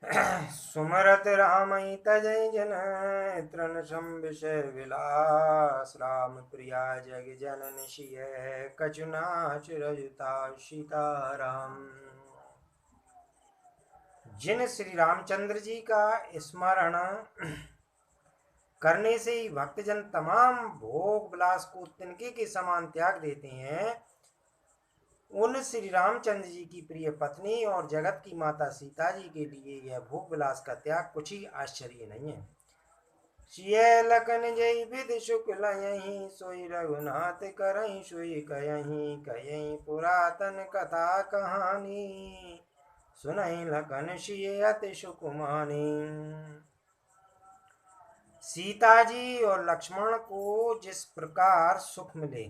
सुमरत रामई तजय जन तृण सम विषय विलास राम प्रिया जग जनन सिय कचुनाच रजुता सीताराम। जिन श्री रामचंद्र जी का स्मरण करने से ही भक्तजन तमाम भोग विलास को तिनके के समान त्याग देते हैं, उन श्री रामचंद्र जी की प्रिय पत्नी और जगत की माता सीता जी के लिए यह भोग विलास का त्याग कुछ ही आश्चर्य नहीं है। सिय लखन जय विधि शुक्ल यहीं सोई रघुनाथ करहीं सोई कयहीं कयहीं पुरातन कथा कहानी सुनहि लखन सिय अति सुकुमानी। सीता जी और लक्ष्मण को जिस प्रकार सुख मिले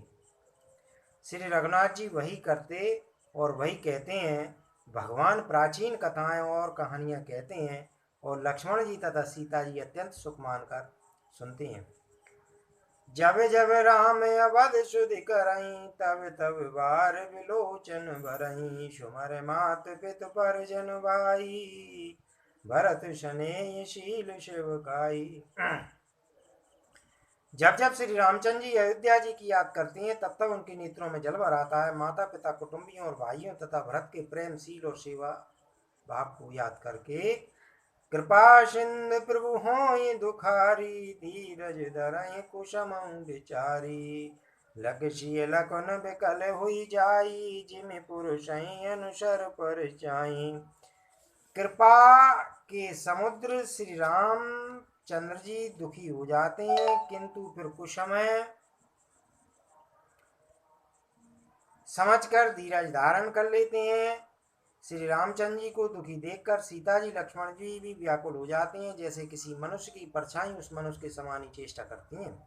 श्री रघुनाथ जी वही करते और वही कहते हैं। भगवान प्राचीन कथाएं और कहानियां कहते हैं और लक्ष्मण जी तथा सीता जी अत्यंत सुख मानकर सुनते हैं। जब जब राम अवध सुधि करहीं तब तब बार विलोचन भरहीं सुमर मात पितु परिजन भाई भरत शनेय शील शिवकाई। जब जब श्री रामचंद्र जी अयोध्या जी की याद करते हैं तब तब उनके नेत्रों में जल भर आता है। माता पिता कुटुंबियों और भाइयों तथा भरत के प्रेमशील और सेवा भाव को याद करके कृपा सिंधु प्रभु होय दुखारी धीरज धरय कुसम विचारी लक्ष्य लखन बिकल हुई जाई जिमि पुरुष अनुसर पर जाई। कृपा के समुद्र श्री राम चंद्र जी दुखी हो जाते हैं, किंतु फिर कुछ समय समझकर धीरज धारण कर लेते हैं। श्री रामचंद्र जी को दुखी देखकर सीता जी लक्ष्मण जी भी व्याकुल हो जाते हैं, जैसे किसी मनुष्य की परछाई उस मनुष्य के समान ही चेष्टा करती हैं।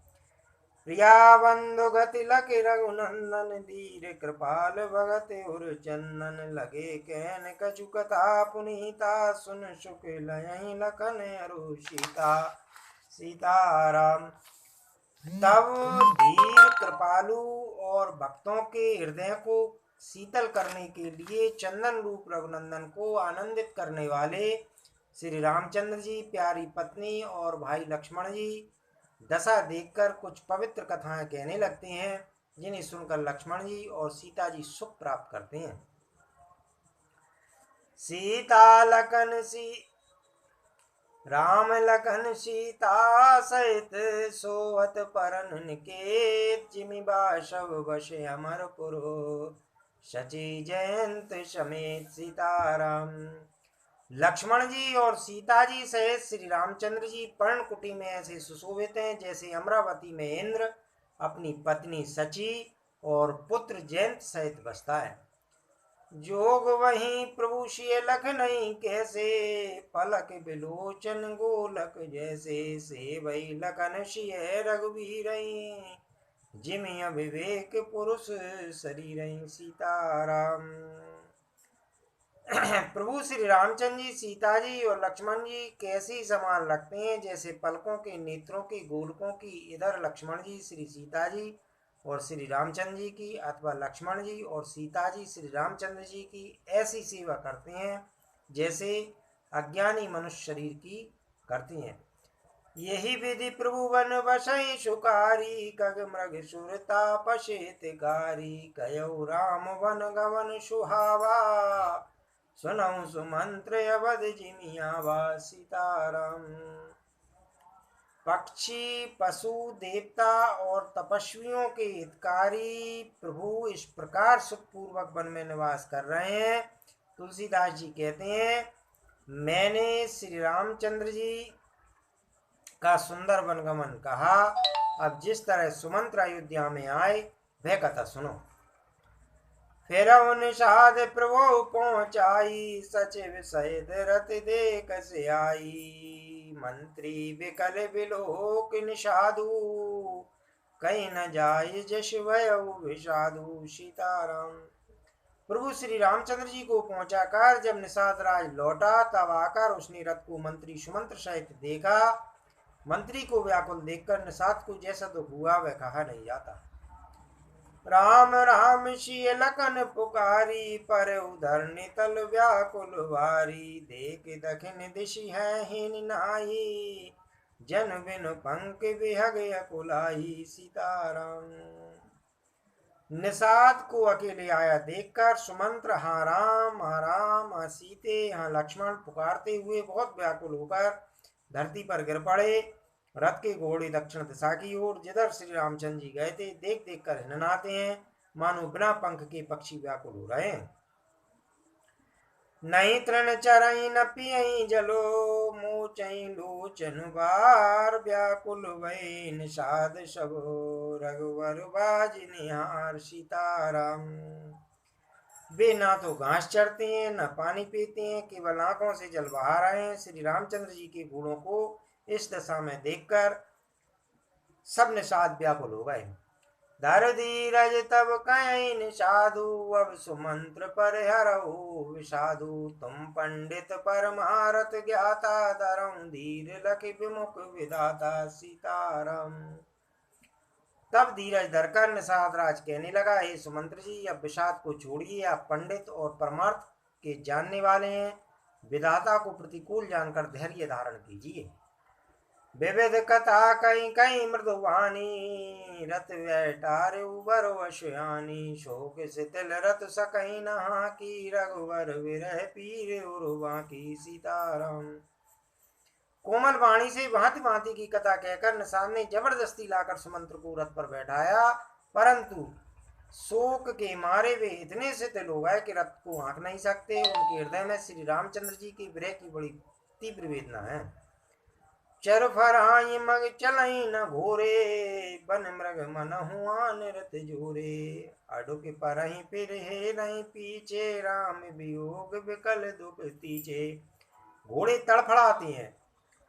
प्रिया बंधु गति लगे रघुनंदन धीर कृपाल भगत उर चंदन लगे कहन कछु कथा पुनीता सुन सुख लय लखन अरु सीता सीताराम। तब धीर कृपालु और भक्तों के हृदय को शीतल करने के लिए चंदन रूप रघुनंदन को आनंदित करने वाले श्री रामचंद्र जी प्यारी पत्नी और भाई लक्ष्मण जी दशा देखकर कुछ पवित्र कथाएं कहने लगते हैं, जिन्हें सुनकर लक्ष्मण जी और सीता जी सुख प्राप्त करते हैं। सीता लखन सी राम लखन सीता सहित सोवत परन निकेत जिमि बासव वश अमरपुरो सची जयंत समेत सीताराम। लक्ष्मण जी और सीता जी सहित श्री रामचंद्र जी पर्णकुटी में ऐसे सुशोभित हैं जैसे अमरावती में इंद्र अपनी पत्नी सची और पुत्र जयंत सहित बसता है। जोग वहीं प्रभु सिय लखनई कैसे पलक बिलोचन गोलक जैसे से वही लखन सिय रघुवीर जिमि अविवेक पुरुष शरीर सीताराम। प्रभु श्री रामचंद्र जी सीता जी और लक्ष्मण जी कैसी समान लगते हैं जैसे पलकों के नेत्रों के गोलकों की। इधर लक्ष्मण जी श्री सीता जी और श्री रामचंद्र जी की अथवा लक्ष्मण जी और सीता जी श्री रामचंद्र जी की ऐसी सेवा करते हैं जैसे अज्ञानी मनुष्य शरीर की करते हैं। यही विधि प्रभु वन बसई सुकारी कग मृग सुरता पशेत गारी कयऊ राम वन गवन सुहावा सुनऊ सुमंत्र अवध जिमियावा सीताराम। पक्षी पशु देवता और तपस्वियों के हितकारी प्रभु इस प्रकार सुखपूर्वक वन में निवास कर रहे हैं। तुलसीदास जी कहते हैं, मैंने श्री रामचंद्र जी का सुंदर वनगमन कहा, अब जिस तरह सुमंत्र अयोध्या में आए वह कथा सुनो। फिर निषाद प्रभु पहुंचाई सचिव सहित रथ देख से आई मंत्री विकल बिलोक निषादु कहीं न जाय जश वयऊ विषादु सीताराम। प्रभु श्री रामचंद्र जी को पहुंचाकर जब निषाद राज लौटा तब आकर उसने रथ को मंत्री सुमंत्र सहित देखा। मंत्री को व्याकुल देखकर निषाद को जैसा दुख हुआ वह कहा नहीं जाता। राम राम सिय लखन पुकारी, पर उधर नितल व्याकुल वारी। देख दखिन दिशि है हीन नाई, जन बिनु पंख बिहग अकुलाई। सीताराम। निषाद को अकेले आया देखकर सुमंत्र हाँ राम हाँ सीते हाँ लक्ष्मण पुकारते हुए बहुत व्याकुल होकर धरती पर गिर पड़े। रथ के घोड़े दक्षिण दिशा की ओर जिधर श्री रामचंद्र जी गए थे देख देख कर हिननाते हैं, मानो बिना पंख के पक्षी व्याकुल हो रहे हैं। नहीं तृण चरई न पियई जलो, मोचई लोचन बार। व्याकुल भय निषाद सब, रघुवर बाज निहार। सीताराम। वे ना तो घास चढ़ते हैं न पानी पीते हैं, केवल आंखों से जल बहा रहे हैं। श्री रामचंद्र जी के घोड़ों को इस दशा में देखकर सब निषाद व्याकुल हो गए। धर धीरज तब कहीं साधु, अब सुमंत्र पर हरहु विषादु। तुम पंडित परमारथ ज्ञाता, धरम धीर लख विमुख विधाता। सीताराम। तब धीरज धरकर निषाद राज कहने लगा, हे सुमंत्र जी, अब विषाद को छोड़िए। आप पंडित और परमार्थ के जानने वाले हैं, विधाता को प्रतिकूल जानकर धैर्य धारण कीजिए। विविध कथा कई कई मृदुवानी, रत व्यटार उबर वश्यानी। शोक शिथिल रत सकई नहा की, रघुवर विरह पीर उर्वा की। सीताराम। कोमल वाणी से भांति भांति की कथा कहकर निषाद ने जबरदस्ती लाकर सुमंत्र को रथ पर बैठाया, परंतु शोक के मारे वे इतने शिथिल हो गए कि रथ को हाँक नहीं सकते। उनके हृदय में श्री रामचंद्र जी की विरह की बड़ी तीव्र वेदना है। चर फराई मग चलई न घोरे, बन मृग मन हुआ निरत जोरे। अडुक परहि फिर हे नहीं पीछे, राम वियोग विकल दुख तीछे। घोड़े तड़फड़ाते हैं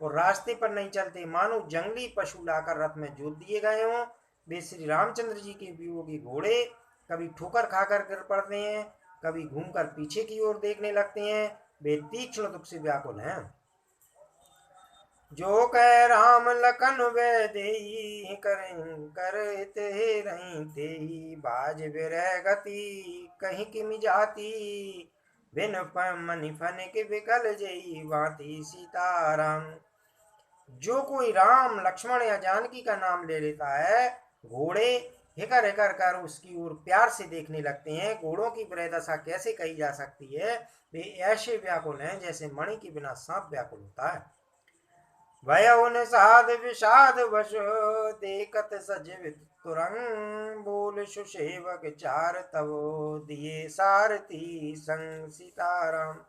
और रास्ते पर नहीं चलते, मानो जंगली पशु लाकर रथ में जोत दिए गए हों। वे श्री रामचंद्र जी के वियोगी घोड़े कभी ठोकर खाकर गिर पड़ते हैं, कभी घूमकर पीछे की ओर देखने लगते हैं। वे तीक्ष्ण दुख से व्याकुल हैं। जो कह राम लखन वे देई, करते रही तेई। बाज विरह गति कहीं की जाती, बिन मनि फन के विकल जई भांति। सीताराम। जो कोई राम लक्ष्मण या जानकी का नाम ले लेता है, घोड़े हिकर हिकर कर उसकी ओर प्यार से देखने लगते हैं। घोड़ों की विरहदशा कैसे कही जा सकती है? वे ऐसे व्याकुल हैं जैसे मणि के बिना सांप व्याकुल होता है। भयउ निषाद विषाद वश, देखत सजीवित तुरंग। बोल सुसेवक चार तब, दिए सारथी संग। सीताराम।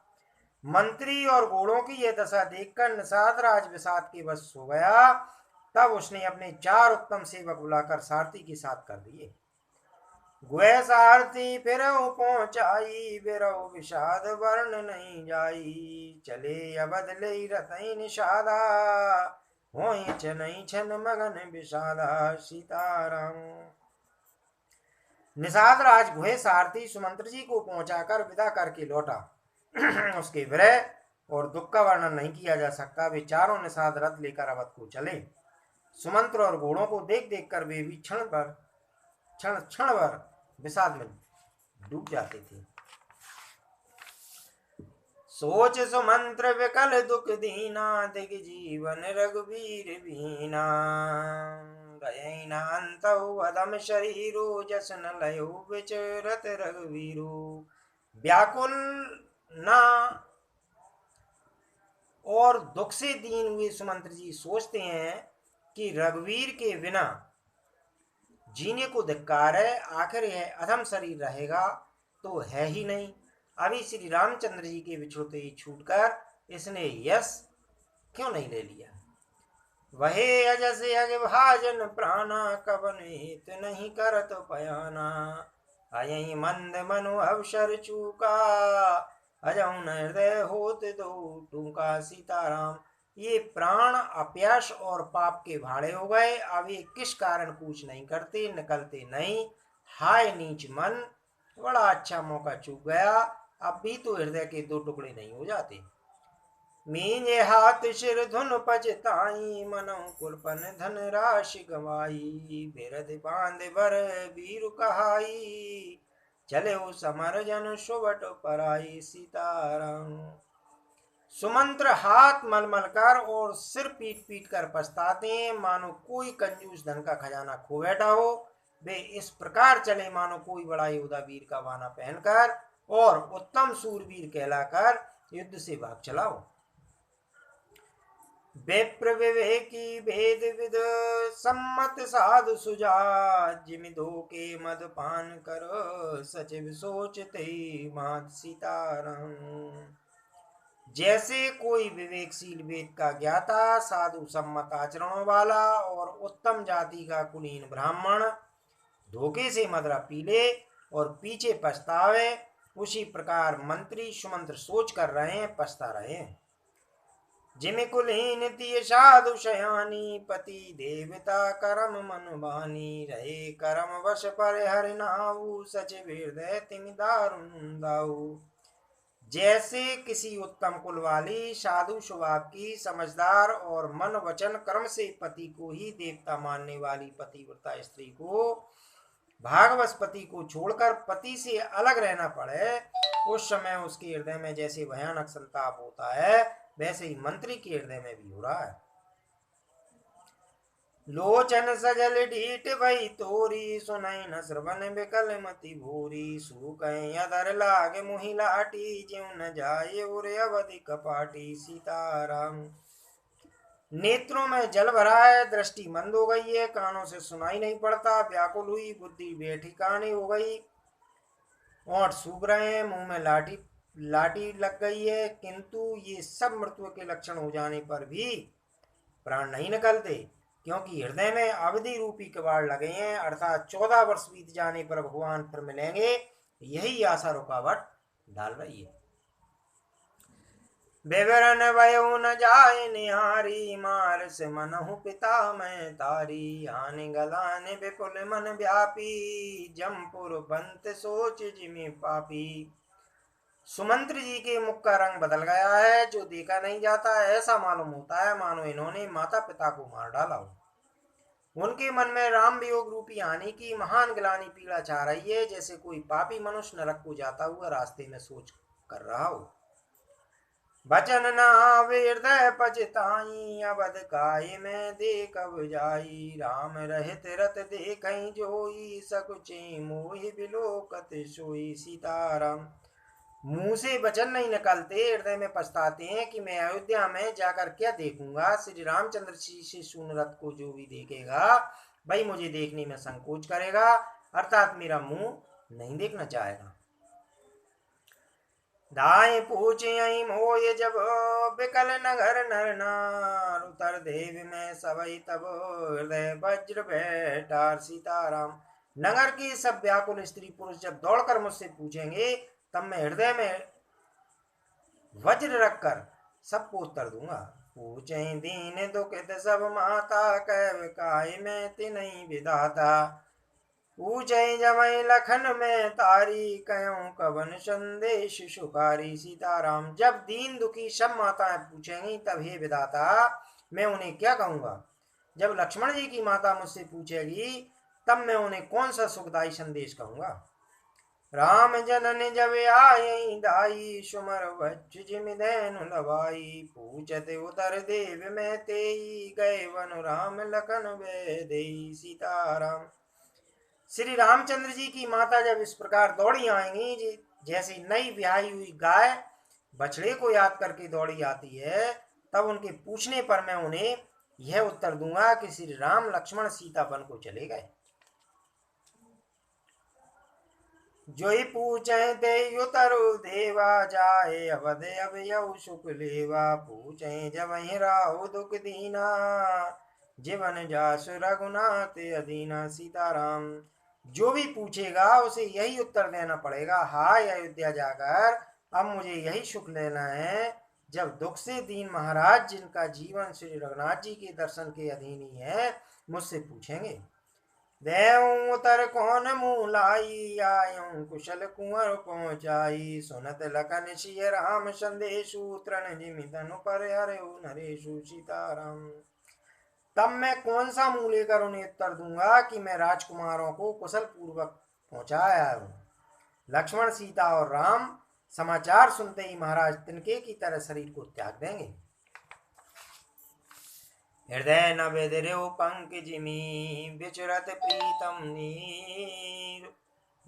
मंत्री और घोड़ों की यह दशा देखकर निषाद राज विषाद के वश हो गया। तब उसने अपने 4 उत्तम सेवक बुलाकर सारथी के साथ कर दिए। गुह सारथी फिर पहुंचाई, बिरौ विषाद वर्ण नहीं जाई। चले अवध ले रतई निषादा, होई छनई छन मगन विषादा। सीताराम। निषाद राज गुहे सारथी सुमंत्र जी को पहुंचाकर विदा करके लौटा। उसके विरह और दुख का वर्णन नहीं किया जा सकता। वे चारों निषाद रथ लेकर अवध को चले। सुमंत्र और घोड़ों को देख देख कर वे भी क्षण भर विषाद में डूब जाते थे। सोच सुमंत्र विकल दुख दीना, दिग जीवन रघुवीर बीना। गए न अंतउ अदम शरीरो, जसन लयो विचरत रघुवीरो। व्याकुल ना और दुख से दीन हुए सुमंत्र जी सोचते हैं कि रघुवीर के बिना जीने को धिक्कार है। आखिर यह अधम शरीर रहेगा तो है ही नहीं। अभी श्री रामचंद्र जी के विछुड़ते ही छूटकर इसने यश क्यों नहीं ले लिया? वहे अजस अगभाजन प्राणा, कवन हित नहीं करत पयाना। अयि मंद मनु अवसर चूका, अजौन हृदय होत दो टूका। सीताराम। ये प्राण अप्यास और पाप के भाड़े हो गए। अब ये किस कारण कूच नहीं करते, निकलते नहीं। हाय नीच मन, बड़ा अच्छा मौका चूक गया। अब भी तो हृदय के 2 टुकड़े नहीं हो जाते। मीने हाथ सिर धुन पचताई, मनो कुलपन धन राशि गवाई, बिरध बांध बर वीर कहाई, चले हो समर जन सुबट पराई। सीताराम। सुमंत्र हाथ मलमल कर और सिर पीट पीट कर पछताते हैं, मानो कोई कंजूस धन का खजाना खो बैठा हो। वे इस प्रकार चले मानो कोई बड़ा योद्धा वीर का वाना पहनकर और उत्तम सूरवीर कहलाकर युद्ध से भाग चला हो। विप्र विवेकी भेद विद सम्मत साधु सुजात, जिमि धोखे मद पान कर सचिव सोचते मात। सीताराम। जैसे कोई विवेकशील वेद का ज्ञाता, साधु सम्मत आचरणों वाला और उत्तम जाति का कुलीन ब्राह्मण धोखे से मदरा पी ले और पीछे पछतावे, उसी प्रकार मंत्री सुमंत्र सोच कर रहे हैं, पछता रहे हैं। जिमि कुलीन तिय साधु शयानी, पति देवता करम मन बानी, रहे करम वश पर हरि नाऊ, सचिव हृदय तिमि दारुण दाऊ। जैसे किसी उत्तम कुल वाली साधु स्वभाव की समझदार और मन वचन कर्म से पति को ही देवता मानने वाली पतिव्रता स्त्री को भागवश पति को छोड़कर पति से अलग रहना पड़े, उस समय उसके हृदय में जैसे भयानक संताप होता है, वैसे ही मंत्री के हृदय में भी हो रहा है। लोचन सजल ढीठ भई तोरी, सुनई न श्रवण बिकल मति भूरी, सूकई अधर लागे मुहि लाटी, ज्यों न जाए उरे अवधि कपाटी। सीताराम। नेत्रों में जल भरा है, दृष्टि मंद हो गई है, कानों से सुनाई नहीं पड़ता, व्याकुल हुई बुद्धि बेठिकानी हो गई, ओंठ सूख रहे हैं, मुंह में लाठी लाठी लग गई है, किंतु ये सब मृत्यु के लक्षण हो जाने पर भी प्राण नहीं निकलते, क्योंकि हृदय में अवधि रूपी कबाड़ लगे हैं, अर्थात 14 वर्ष बीत जाने पर भगवान फिर मिलेंगे, यही आशा रुकावट डाल रही है। विवरण वयो न जाए निहारी, मार से मनहु पिता मैं तारी, आने गलाने विपुल मन व्यापी, जमपुर बंत सोच जिमि पापी। सुमंत्र जी के मुख का रंग बदल गया है, जो देखा नहीं जाता है, ऐसा मालूम होता है मानो इन्होंने माता पिता को मार डाला हो। उनके मन में राम वियोग रूपी हानि की महान गिलानी पीड़ा छा रही है, जैसे कोई पापी मनुष्य नरक को जाता हुआ रास्ते में सोच कर रहा हो। बचन न आवे हृदय पछताई, अवध काय में देख अब जाई, राम रहित रत देखई जोई, सकुचे मोहि बिलोकत सोई। सीताराम। मुंह से वचन नहीं निकलते, हृदय में पछताते हैं कि मैं अयोध्या में जाकर क्या देखूंगा। श्री रामचंद्र जी से सुन रथ को जो भी देखेगा भाई मुझे देखने में संकोच करेगा, अर्थात मेरा मुंह नहीं देखना चाहेगा। दाएं पूछे आई मोय जब, बिकल नगर नर नार, उतर देव में सबई तब, हृदय वज्र बैठार। सीताराम। नगर की सब व्याकुल स्त्री पुरुष जब दौड़कर मुझसे पूछेंगे, तब मैं हृदय में वज्र रखकर सबको उत्तर दूंगा। पूछे दीन दुखित सब माता, कह काय में तिनहि विधाता, पूछे जमई लखन में तारी, कयों कवन संदेश सुखारी। सीताराम। जब दीन दुखी सब माताएं पूछेंगी, तब हे विधाता मैं उन्हें क्या कहूंगा। जब लक्ष्मण जी की माता मुझसे पूछेगी, तब मैं उन्हें कौन सा सुखदायी संदेश कहूंगा। राम जनन जब आई दाई, सुमर वज्र जिमि धैनु लवाई, पूछत उतर देव में तेई, गए वन राम लखन वे देई। सीताराम। श्री रामचंद्र जी की माता जब इस प्रकार दौड़ी आएंगी, जैसे नई ब्याही हुई गाय बछड़े को याद करके दौड़ी आती है, तब उनके पूछने पर मैं उन्हें यह उत्तर दूंगा कि श्री राम लक्ष्मण सीता वन को चले गए। जो ही पूछे ते उतरु देवा, जाए अवध अब यऊ सुख लेवा, पूछे जब ही राहु दुख दीना, जीवन जासु रघुनाथ अदीना। सीताराम। जो भी पूछेगा उसे यही उत्तर देना पड़ेगा, हाय अयोध्या जाकर अब मुझे यही सुख लेना है। जब दुख से दीन महाराज, जिनका जीवन श्री रघुनाथ जी के दर्शन के अधीन ही है, मुझसे पूछेंगे। देऊं उतर कौन मुँह लाई, आयूं कुशल कुंवर पहुँचाई। सुनत लखन सिय राम संदेशु, तृण जिमि तनु पर हरऊ नरेशु। सीताराम। तब मैं कौन सा मुंह लेकर उन्हें उत्तर दूंगा कि मैं राजकुमारों को कुशल पूर्वक पहुंचा आया हूँ। लक्ष्मण, सीता और राम समाचार सुनते ही महाराज तिनके की तरह शरीर को त्याग देंगे। हृदय न बेदर्यो पंकजिमी, विचरत प्रीतम नीर।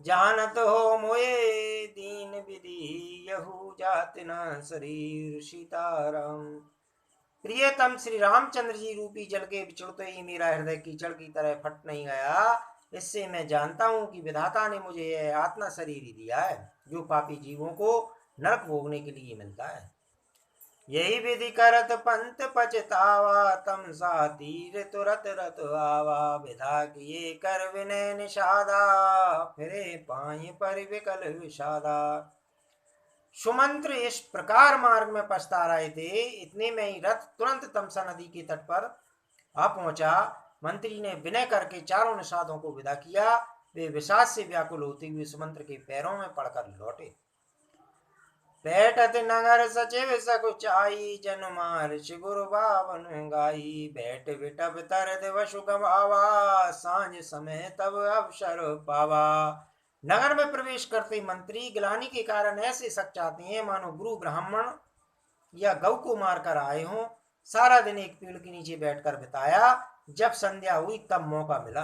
जानत हो मोए दीन विधि, यहू जात न शरीर। सीताराम। प्रियतम श्री रामचंद्र जी रूपी जल के बिछुड़ते ही मेरा हृदय कीचड़ की तरह फट नहीं गया। इससे मैं जानता हूँ कि विधाता ने मुझे यह आत्मा शरीर ही दिया है, जो पापी जीवों को नरक भोगने के लिए मिलता है। यही विधि करत पंत पछतावा, तम सा तीर तुरत रत आवा। विधा किए कर विनय निषादा, फिरे पाए पर विकल विषादा। सुमंत्र इस प्रकार मार्ग में पछता रहे थे, इतने में ही रथ तुरंत तमसा नदी के तट पर आ पहुंचा। मंत्री ने विनय करके चारों निषादों को विदा किया। वे विषाद से व्याकुल होते हुए सुमंत्र के पैरों में पड़कर लौटे। बैठत नगर सचिव सकुचाई, जन मार गुरु बावन गाई। बैठ विटब तर दिवसु गवावा, सांझ समय तब अवसर पावा। नगर में प्रवेश करते मंत्री गिलानी के कारण ऐसे शक चाहते हैं मानो गुरु ब्राह्मण या गौ को मारकर आए हों। सारा दिन एक पेड़ के नीचे बैठकर बिताया, जब संध्या हुई तब मौका मिला।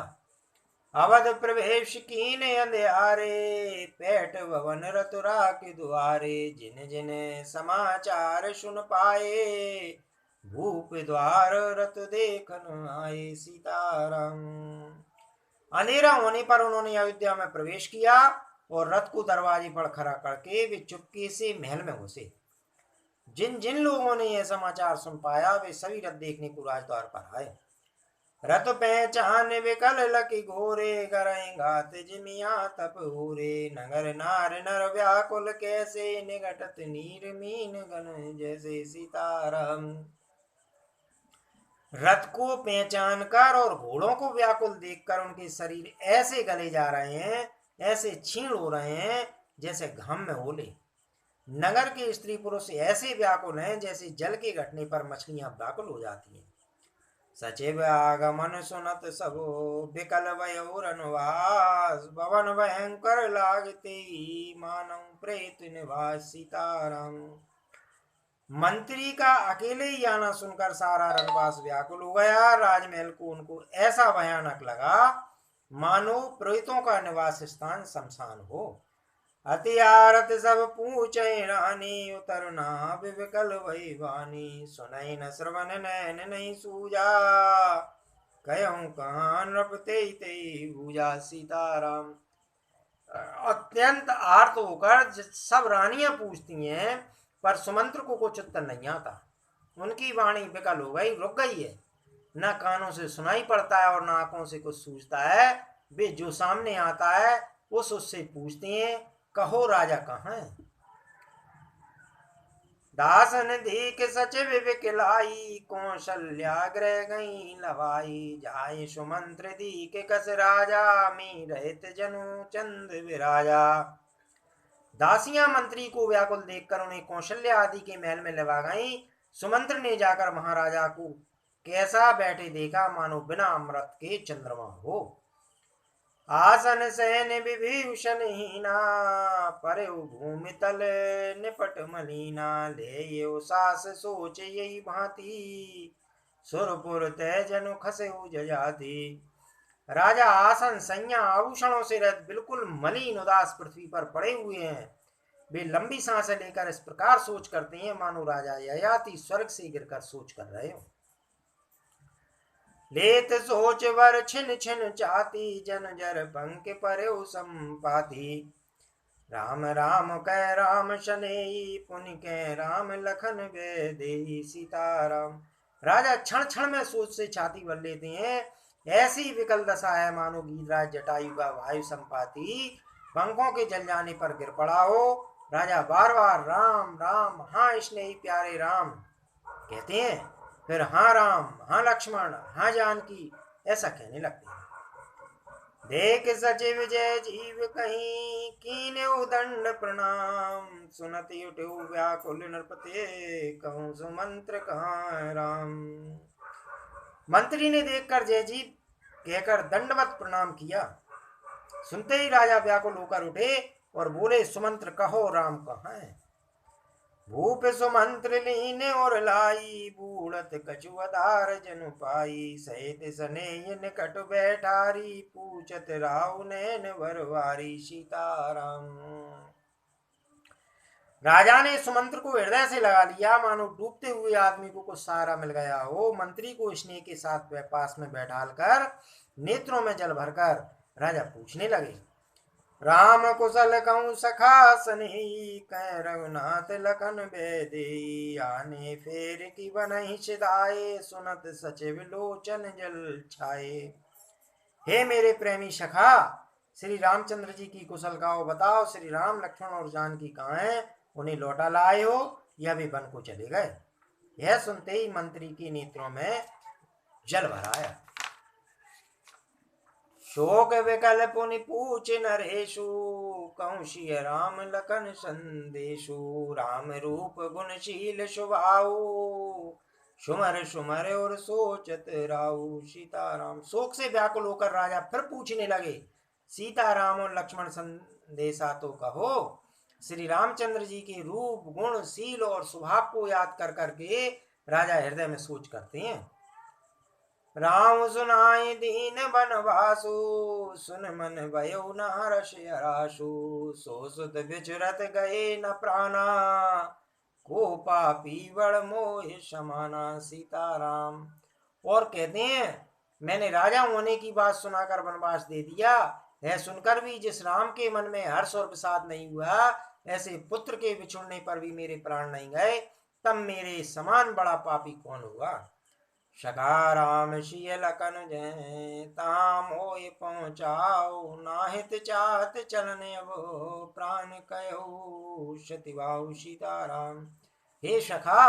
अवध प्रवेश कीन अंधियारे, पैठ भवन रतुरा के द्वारे। जिन जिन समाचार सुन पाए, भूप द्वार रत देखन आए। सीताराम। अंधेरा होने पर उन्होंने अयोध्या में प्रवेश किया और रथ को दरवाजे पर खड़ा करके वे चुपके से महल में घुसे। जिन जिन लोगों ने यह समाचार सुन पाया, वे सभी रथ देखने को राजद्वार पर आए। रथ पहचान विकल लकी घोरे, गरई घात जिमिया तप होरे। नगर नार नर व्याकुल कैसे, निगटत नीर मीन गन जैसे। सीताराम। रथ को पहचान कर और घोड़ों को व्याकुल देखकर उनके शरीर ऐसे गले जा रहे हैं, ऐसे क्षीण हो रहे हैं जैसे घाम में ओले। नगर के स्त्री पुरुष ऐसे व्याकुल हैं जैसे जल के घटने पर मछलियां व्याकुल हो जाती हैं। सचिव आगमन सुनत सबो, विकल वयो रनवास। भवन भयंकर लागते, मानव प्रेत निवास। सीताराम। मंत्री का अकेले ही आना सुनकर सारा रनवास व्याकुल हो गया। राजमहल को उनको ऐसा भयानक लगा मानो प्रेतों का निवास स्थान शमशान हो। अति आरत सब पूछे रानी, उतरना विकल वही वानी। सुनई न श्रवण नैन नहीं सूजा, कहूँ कहाँ नृपते ते भूजा। सीताराम। अत्यंत आर्त होकर सब रानियां पूछती हैं, पर सुमंत्र को कुछ उत्तर नहीं आता। उनकी वाणी विकल हो गई, रुक गई है। न कानों से सुनाई पड़ता है और न आंखों से कुछ सूझता है। वे जो सामने आता है उससे पूछते हैं, कहो राजा कहाँ है। दासन दीक सचिव विकलाई, कौशल्या ग्रह गई लवाई। जाय सुमंत्र दीक कस राजा, मी रहत जनु चंद विराजा। दासियां मंत्री को व्याकुल देखकर उन्हें कौशल्या आदि के महल में लवा गई। सुमंत्र ने जाकर महाराजा को कैसा बैठे देखा, मानो बिना अमृत के चंद्रमा हो। आसन सैन विभीषण हीना, पर भूमि तल निपट मलीना। ले ये सास सोच यही भांति, सुरपुर तय जनु खसे जजाति। राजा आसन संज्ञा आभूषणों से रहित बिल्कुल मलिन उदास पृथ्वी पर पड़े हुए हैं। वे लंबी सांसें लेकर इस प्रकार सोच करते हैं मानो राजा ययाति स्वर्ग से गिरकर सोच कर रहे हो। लेत सोच वर छिन छिन चाती, जन जर पंख पर संपाति। राम राम कह राम शनेई, पुनि कह राम लखन वे देई। सीताराम। राजा क्षण क्षण में सोच से छाती भर लेते हैं। ऐसी विकल दशा है मानो गीधराज जटायु का वायु संपाति पंखों के जल जाने पर गिर पड़ा हो। राजा बार बार राम राम, हाँ स्नेही प्यारे राम कहते हैं, फिर हाँ राम, हाँ लक्ष्मण, हाँ जानकी ऐसा कहने लगते हैं। देख सचिव जय जीव कहीं कीने उदंड प्रणाम। सुनत उठे व्याकुल नृपते कहूँ सुमंत्र कहाँ राम। मंत्री ने देखकर जय जीव कहकर दंडवत प्रणाम किया। सुनते ही राजा व्याकुल होकर उठे और बोले, सुमंत्र कहो राम कहाँ है। भूप सुमंत्र लीने और लाई बूढ़त कछुआधार जनु पाई। सहित सने निकट बैठारी पूछत राव नैन भरवारी सीताराम। राजा ने सुमंत्र को हृदय से लगा लिया, मानो डूबते हुए आदमी को कुछ सहारा मिल गया हो। मंत्री को स्नेह के साथ पास में बैठाल कर नेत्रों में जल भरकर राजा पूछने लगे, राम कुशल कहूँ सखा सनहि कह रघुनाथ लखन बेदे। आने फेर की बनहि सिधाए सुनत सचिव लोचन जल छाए। हे मेरे प्रेमी सखा, श्री रामचंद्र जी की कुशल गाओ बताओ। श्री राम लक्ष्मण और जानकी कहाँ हैं? उन्हें लौटा लाए हो या वे वन को चले गए? यह सुनते ही मंत्री के नेत्रों में जल भर आया। शोक विकल पुनि पूछ नरेशु कहूँ सिय राम लखन संदेशु। राम रूप गुणशील स्वभाव सुमर सुमर और सोचत राऊ। सीताराम। शोक से व्याकुल होकर राजा फिर पूछने लगे, सीताराम और लक्ष्मण संदेशा तो कहो। श्री रामचंद्र जी के रूप गुण शील और स्वभाव को याद कर करके राजा हृदय में सोच करते हैं। राम सुनाई दीन बनवासु सुन मन भयो न हर्ष हरासु। सो सुत विचरत गए न प्राणा को पापी बड़ मोह समाना। सीताराम। और कहते हैं, मैंने राजा होने की बात सुनाकर वनवास दे दिया है, सुनकर भी जिस राम के मन में हर्ष और विषाद नहीं हुआ, ऐसे पुत्र के बिछुड़ने पर भी मेरे प्राण नहीं गए, तब मेरे समान बड़ा पापी कौन हुआ। सखा राम सिय लखन जय ताम होय पहुँचाओ। नाहित चाहत चलन अब प्राण कहो सतिवाऊ। सीताराम। हे सखा,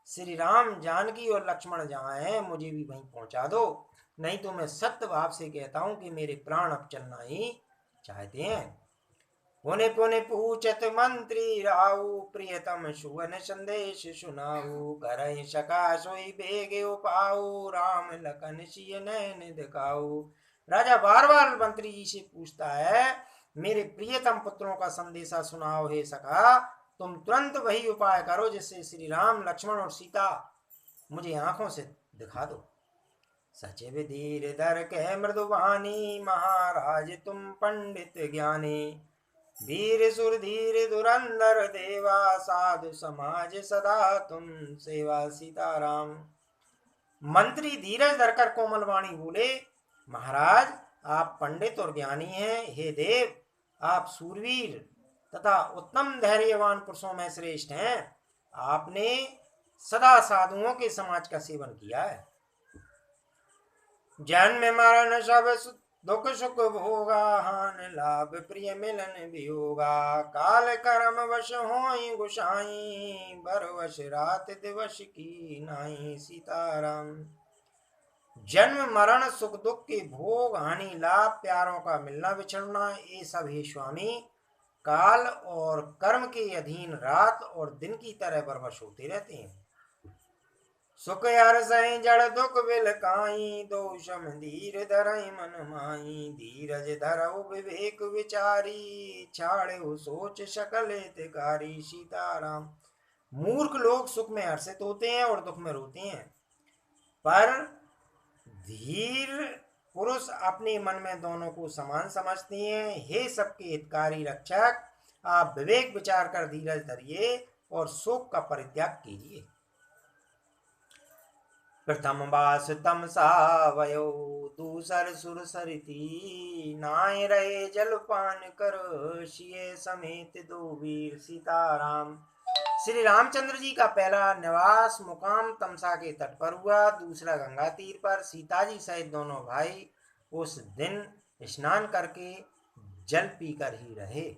श्री राम जानकी और लक्ष्मण जहाँ हैं मुझे भी वहीं पहुंचा दो, नहीं तो मैं सत्य भाव से कहता हूं कि मेरे प्राण अब चलना ही चाहते हैं। पुने पुने पूछत मंत्री राऊ प्रियतम सुवन संदेश सुनाऊ। करहि सका सोई बेगे उपाऊ राम लखन सिय नैन दिखाऊ। राजा बार बार मंत्री जी से पूछता है, मेरे प्रियतम पुत्रों का संदेशा सुनाओ हे सखा। तुम तुरंत वही उपाय करो जिससे श्री राम लक्ष्मण और सीता मुझे आंखों से दिखा दो। सचिव धीर धर कह मृदुवानी महाराज तुम पंडित ज्ञानी। धीर सुर धीर धुरंधर देवा साधु समाज सदा तुम सेवा। सीताराम। मंत्री धीरज धरकर कोमल वाणी बोले, महाराज आप पंडित और ज्ञानी हैं। हे देव, आप सूरवीर तथा उत्तम धैर्यवान पुरुषों में श्रेष्ठ हैं। आपने सदा साधुओं के समाज का सेवन किया है। जन्म मरण सब दुख सुख भोगा हान लाभ प्रिय मिलन वियोगा। काल कर्म वश होई गुसाई बरवश रात दिवस की नाई। सीताराम। जन्म मरण सुख दुख के भोग हानि लाभ प्यारों का मिलना बिछड़ना, ये सब हे स्वामी काल और कर्म के अधीन रात और दिन की तरह बरवश होते रहते हैं। सुख हर सही जड़ दुख बिलकाई दोषम धीर धरई मन माई। धीरज धरऊ विवेक विचारी छाड़े सोच सकल हितकारी। सीताराम। मूर्ख लोग सुख में हर्षित होते हैं और दुख में रोते हैं, पर धीर पुरुष अपने मन में दोनों को समान समझते हैं। हे सबके हितकारी रक्षक, आप विवेक विचार कर धीरज धरिए और शोक का परित्याग कीजिए। प्रथम बास तम सावयो दूसर सुर सरिती। नाय रहे जल पान कर सिए समेत दो वीर। सीताराम। श्री रामचंद्र जी का पहला निवास मुकाम तमसा के तट पर हुआ, दूसरा गंगा तीर पर। सीता जी सहित दोनों भाई उस दिन स्नान करके जल पीकर ही रहे।